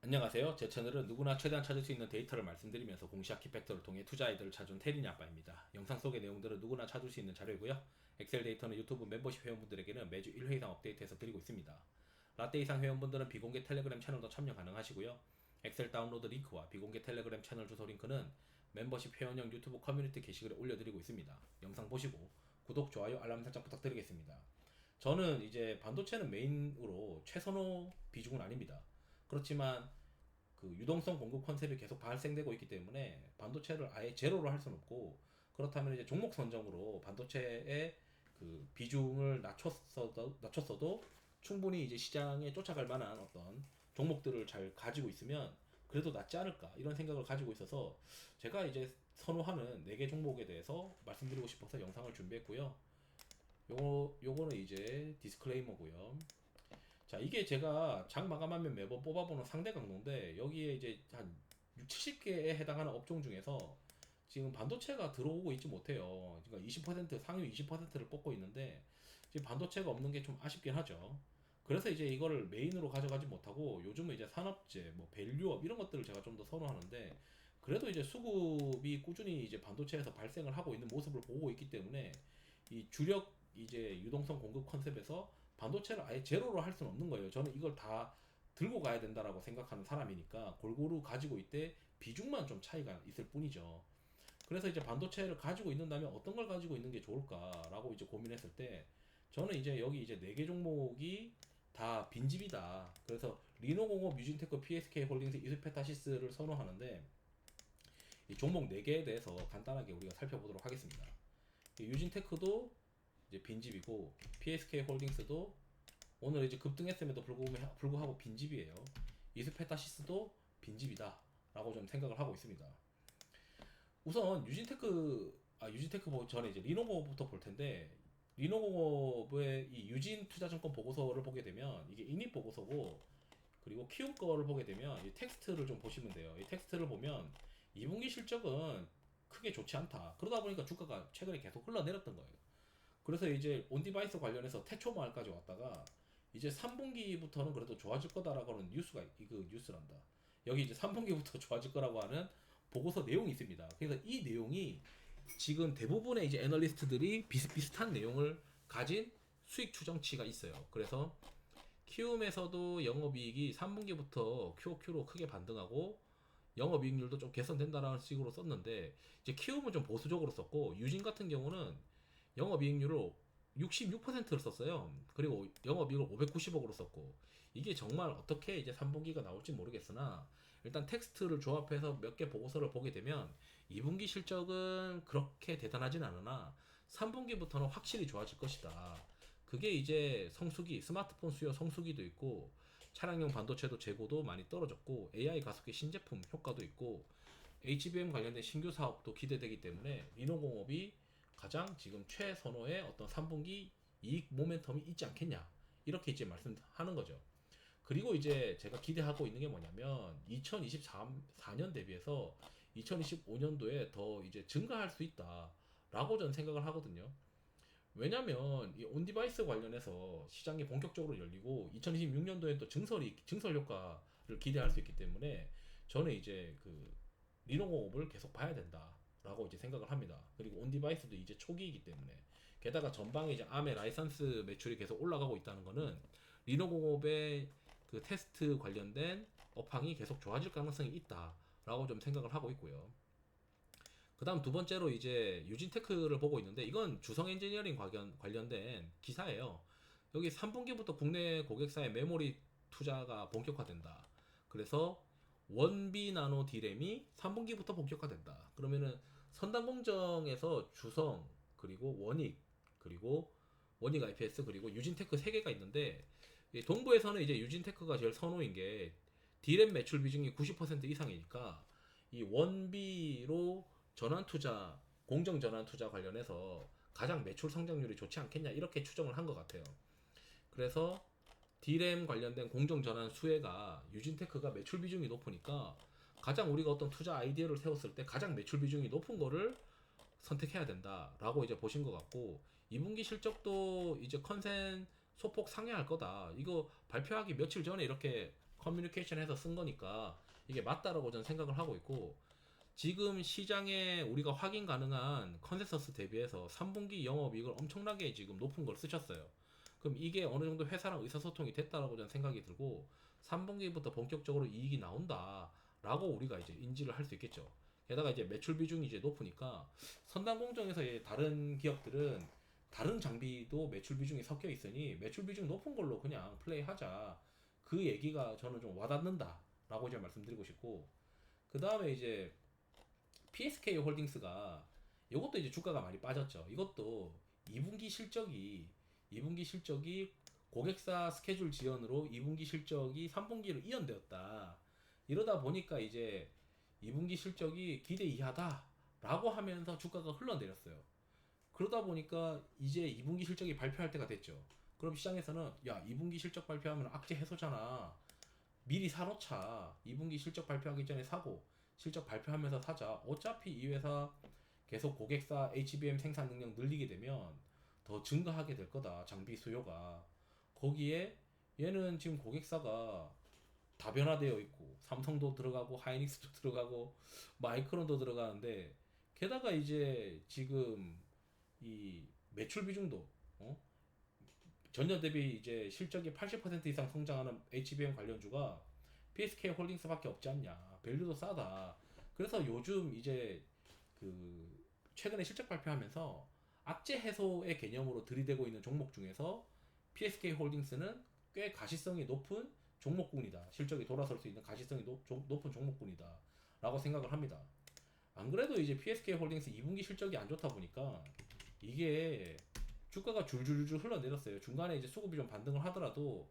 안녕하세요. 제 채널은 누구나 최대한 찾을 수 있는 데이터를 말씀드리면서 공시학 키팩터를 통해 투자 아이디어를 찾은 테린이 아빠입니다. 영상 속의 내용들은 누구나 찾을 수 있는 자료이고요. 엑셀 데이터는 유튜브 멤버십 회원분들에게는 매주 1회 이상 업데이트해서 드리고 있습니다. 라떼 이상 회원분들은 비공개 텔레그램 채널도 참여 가능하시고요. 엑셀 다운로드 링크와 비공개 텔레그램 채널 주소 링크는 멤버십 회원용 유튜브 커뮤니티 게시글에 올려드리고 있습니다. 영상 보시고 구독, 좋아요, 알람 설정 부탁드리겠습니다. 저는 이제 반도체는 메인으로 최선호 비중은 아닙니다. 그렇지만 그 유동성 공급 컨셉이 계속 발생되고 있기 때문에 반도체를 아예 제로로 할 수는 없고, 그렇다면 이제 종목 선정으로 반도체의 그 비중을 낮췄어도 충분히 이제 시장에 쫓아갈 만한 어떤 종목들을 잘 가지고 있으면 그래도 낫지 않을까 이런 생각을 가지고 있어서 제가 이제 선호하는 4개 종목에 대해서 말씀드리고 싶어서 영상을 준비했고요. 요거는 이제 디스클레이머고요. 자, 이게 제가 장 마감하면 매번 뽑아보는 상대 강도인데, 여기에 이제 한 6, 70개에 해당하는 업종 중에서 지금 반도체가 들어오고 있지 못해요. 그러니까 20% 상위 20%를 뽑고 있는데 지금 반도체가 없는 게 좀 아쉽긴 하죠. 그래서 이제 이거를 메인으로 가져가지 못하고 요즘은 이제 산업재, 뭐 밸류업 이런 것들을 제가 좀 더 선호하는데, 그래도 이제 수급이 꾸준히 이제 반도체에서 발생을 하고 있는 모습을 보고 있기 때문에 이 주력 이제 유동성 공급 컨셉에서 반도체를 아예 제로로 할 수는 없는 거예요. 저는 이걸 다 들고 가야 된다라고 생각하는 사람이니까 골고루 가지고 있되 비중만 좀 차이가 있을 뿐이죠. 그래서 이제 반도체를 가지고 있는다면 어떤 걸 가지고 있는 게 좋을까라고 이제 고민했을 때, 저는 이제 여기 이제 4개 종목이 다 빈집이다. 그래서 리노공업, 유진테크, PSK 홀딩스, 이스페타시스를 선호하는데, 이 종목 4개에 대해서 간단하게 우리가 살펴보도록 하겠습니다. 유진테크도 이제 빈집이고, PSK 홀딩스도 오늘 이제 급등했음에도 불구하고 빈집이에요. 이스페타시스도 빈집이다 라고 좀 생각을 하고 있습니다. 우선 유진테크 보기 전에 이제 리노공업부터 볼 텐데, 리노공업의 이 유진 투자증권 보고서를 보게 되면 이게 인입 보고서고, 그리고 키움 거를 보게 되면 이 텍스트를 좀 보시면 돼요. 이 텍스트를 보면 2분기 실적은 크게 좋지 않다. 그러다 보니까 주가가 최근에 계속 흘러내렸던 거예요. 그래서 이제 온디바이스 관련해서 태초마을까지 왔다가 이제 3분기부터는 그래도 좋아질 거다라고 하는 뉴스가, 이거 뉴스란다. 여기 이제 3분기부터 좋아질 거라고 하는 보고서 내용이 있습니다. 그래서 이 내용이 지금 대부분의 이제 애널리스트들이 비슷비슷한 내용을 가진 수익 추정치가 있어요. 그래서 키움에서도 영업이익이 3분기부터 QOQ로 크게 반등하고 영업이익률도 좀 개선된다라는 식으로 썼는데, 이제 키움은 좀 보수적으로 썼고, 유진 같은 경우는 영업이익률을 66%를 썼어요. 그리고 영업이익을 590억으로 썼고, 이게 정말 어떻게 이제 3분기가 나올지 모르겠으나 일단 텍스트를 조합해서 몇 개 보고서를 보게 되면 2분기 실적은 그렇게 대단하진 않으나 3분기부터는 확실히 좋아질 것이다. 그게 이제 성수기, 스마트폰 수요 성수기도 있고, 차량용 반도체도 재고도 많이 떨어졌고, AI 가속기 신제품 효과도 있고, HBM 관련된 신규 사업도 기대되기 때문에 리노공업이 가장 지금 최선호의 어떤 3분기 이익 모멘텀이 있지 않겠냐, 이렇게 이제 말씀하는 거죠. 그리고 이제 제가 기대하고 있는 게 뭐냐면 2024년 대비해서 2025년도에 더 이제 증가할 수 있다라고 저는 생각을 하거든요. 왜냐면 이 온디바이스 관련해서 시장이 본격적으로 열리고 2026년도에 또 증설 효과를 기대할 수 있기 때문에 저는 이제 그 리노공업을 계속 봐야 된다라고 이제 생각을 합니다. 그리고 온디바이스도 이제 초기이기 때문에, 게다가 전방에 이제 암의 라이선스 매출이 계속 올라가고 있다는 거는 리노공업의 그 테스트 관련된 업황이 계속 좋아질 가능성이 있다라고 좀 생각을 하고 있고요. 그 다음 두 번째로 이제 유진테크를 보고 있는데, 이건 주성 엔지니어링 관련된 기사예요. 여기 3분기부터 국내 고객사의 메모리 투자가 본격화된다. 그래서 원비 나노 디램이 3분기부터 본격화된다. 그러면은 선단 공정에서 주성, 그리고 원익, 그리고 원익 IPS, 그리고 유진테크 세 개가 있는데, 동부에서는 이제 유진테크가 제일 선호인 게 디램 매출 비중이 90% 이상이니까 이 원비로 전환 투자, 공정 전환 투자 관련해서 가장 매출 성장률이 좋지 않겠냐, 이렇게 추정을 한 것 같아요. 그래서 D램 관련된 공정 전환 수혜가 유진테크가 매출 비중이 높으니까 가장 우리가 어떤 투자 아이디어를 세웠을 때 가장 매출 비중이 높은 거를 선택해야 된다라고 이제 보신 것 같고, 2분기 실적도 이제 컨센 소폭 상회할 거다. 이거 발표하기 며칠 전에 이렇게 커뮤니케이션해서 쓴 거니까 이게 맞다라고 저는 생각을 하고 있고, 지금 시장에 우리가 확인 가능한 컨센서스 대비해서 3분기 영업이익을 엄청나게 지금 높은 걸 쓰셨어요. 그럼 이게 어느 정도 회사랑 의사소통이 됐다라고 저는 생각이 들고, 3분기부터 본격적으로 이익이 나온다라고 우리가 이제 인지를 할 수 있겠죠. 게다가 이제 매출 비중이 이제 높으니까, 선단공정에서의 다른 기업들은 다른 장비도 매출 비중이 섞여 있으니 매출 비중 높은 걸로 그냥 플레이하자, 그 얘기가 저는 좀 와닿는다라고 이제 말씀드리고 싶고, 그 다음에 이제 PSK 홀딩스가, 이것도 이제 주가가 많이 빠졌죠. 이것도 2분기 실적이 고객사 스케줄 지연으로 2분기 실적이 3분기로 이연되었다. 이러다 보니까 이제 2분기 실적이 기대 이하다라고 하면서 주가가 흘러내렸어요. 그러다 보니까 이제 2분기 실적이 발표할 때가 됐죠. 그럼 시장에서는 야, 2분기 실적 발표하면 악재 해소잖아, 미리 사놓자, 2분기 실적 발표하기 전에 사고 실적 발표하면서 사자, 어차피 이 회사 계속 고객사 HBM 생산 능력 늘리게 되면 더 증가하게 될 거다, 장비 수요가. 거기에 얘는 지금 고객사가 다변화되어 있고, 삼성도 들어가고 하이닉스도 들어가고 마이크론도 들어가는데, 게다가 이제 지금 이 매출 비중도, 전년 대비 이제 실적이 80% 이상 성장하는 HBM 관련주가 PSK 홀딩스밖에 없지 않냐. 밸류도 싸다. 그래서 요즘 이제 그 최근에 실적 발표하면서 악재 해소의 개념으로 들이대고 있는 종목 중에서 PSK 홀딩스는 꽤 가시성이 높은 종목군이다. 실적이 돌아설 수 있는 가시성이 높은 종목군이다, 라고 생각을 합니다. 안 그래도 이제 PSK 홀딩스 2분기 실적이 안 좋다 보니까 이게 주가가 줄줄줄 흘러내렸어요. 중간에 이제 수급이 좀 반등을 하더라도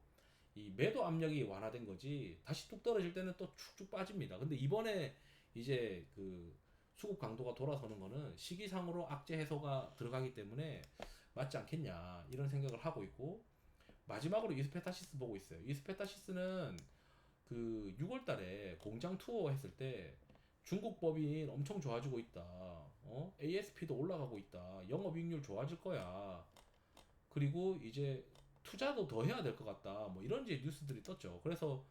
이 매도 압력이 완화된 거지, 다시 뚝 떨어질 때는 또 축축 빠집니다. 근데 이번에 이제 그 수급 강도가 돌아서는 거는 시기상으로 악재 해소가 들어가기 때문에 맞지 않겠냐, 이런 생각을 하고 있고, 마지막으로 이스페타시스 보고 있어요. 이스페타시스는 그 6월 달에 공장 투어 했을 때 중국 법인 엄청 좋아지고 있다, ASP도 올라가고 있다, 영업이익률 좋아질 거야, 그리고 이제 투자도 더 해야 될 것 같다, 뭐 이런 이제 뉴스들이 떴죠. 그래서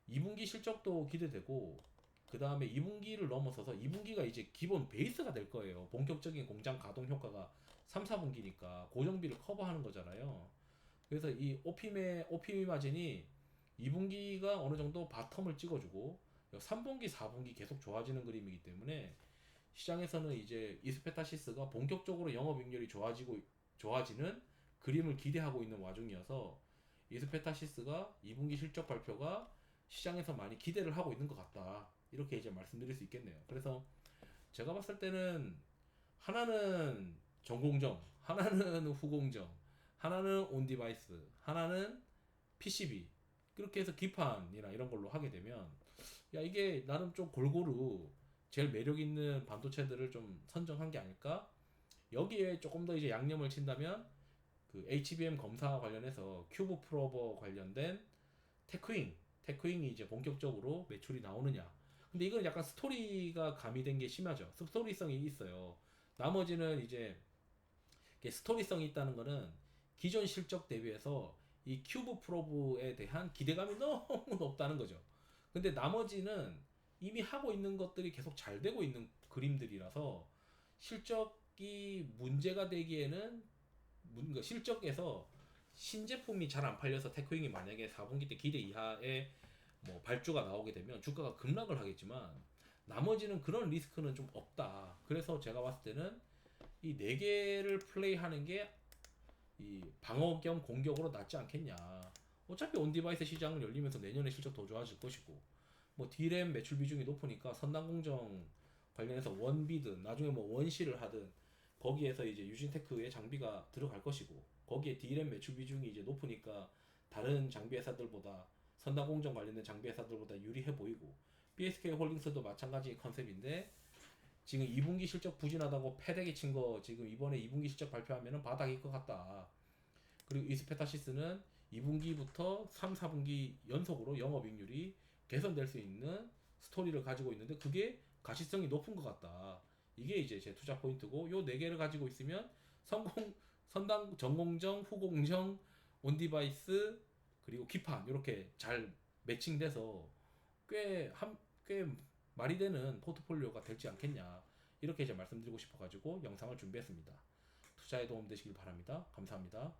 2분기 실적도 기대되고, 그 다음에 2분기를 넘어서서 2분기가 이제 기본 베이스가 될 거예요. 본격적인 공장 가동 효과가 3, 4분기니까 고정비를 커버하는 거잖아요. 그래서 이 OP 마진이 2분기가 어느 정도 바텀을 찍어주고 3분기, 4분기 계속 좋아지는 그림이기 때문에, 시장에서는 이제 이스페타시스가 본격적으로 영업이익률이 좋아지는 그림을 기대하고 있는 와중이어서, 이스페타시스가 2분기 실적 발표가 시장에서 많이 기대를 하고 있는 것 같다, 이렇게 이제 말씀드릴 수 있겠네요. 그래서 제가 봤을 때는 하나는 전공정, 하나는 후공정, 하나는 온디바이스, 하나는 PCB, 그렇게 해서 기판이나 이런 걸로 하게 되면, 야, 이게 나름 좀 골고루 제일 매력 있는 반도체들을 좀 선정한 게 아닐까? 여기에 조금 더 이제 양념을 친다면 그 HBM 검사 관련해서 큐브 프로버 관련된 테크윙이 이제 본격적으로 매출이 나오느냐. 근데 이건 약간 스토리가 가미된 게 심하죠. 스토리성이 있어요. 나머지는 이제 스토리성이 있다는 거는 기존 실적 대비해서 이 큐브 프로브에 대한 기대감이 너무 높다는 거죠. 근데 나머지는 이미 하고 있는 것들이 계속 잘 되고 있는 그림들이라서 실적이 문제가 되기에는, 그러니까 실적에서 신제품이 잘 안 팔려서 테크윙이 만약에 4분기 때 기대 이하의 뭐 발주가 나오게 되면 주가가 급락을 하겠지만, 나머지는 그런 리스크는 좀 없다. 그래서 제가 봤을 때는 이 네 개를 플레이하는 게 이 방어 겸 공격으로 낫지 않겠냐. 어차피 온디바이스 시장은 열리면서 내년에 실적 더 좋아질 것이고, 뭐 D램 매출 비중이 높으니까 선단공정 관련해서 원비든 나중에 뭐 원시를 하든 거기에서 이제 유진테크의 장비가 들어갈 것이고, 거기에 D램 매출 비중이 이제 높으니까 다른 장비 회사들보다, 선단공정 관련된 장비 회사들보다 유리해 보이고, BSK 홀딩스도 마찬가지 컨셉인데, 지금 2분기 실적 부진하다고 패대기 친 거 지금 이번에 2분기 실적 발표하면은 바닥일 것 같다. 그리고 이스페타시스는 2분기부터 3, 4분기 연속으로 영업이익률이 개선될 수 있는 스토리를 가지고 있는데, 그게 가시성이 높은 것 같다. 이게 이제 제 투자 포인트고, 요 네 개를 가지고 있으면 전공정, 후공정, 온디바이스, 그리고 기판, 이렇게 잘 매칭돼서 꽤 말이 되는 포트폴리오가 될지 않겠냐, 이렇게 이제 말씀드리고 싶어가지고 영상을 준비했습니다. 투자에 도움 되시길 바랍니다. 감사합니다.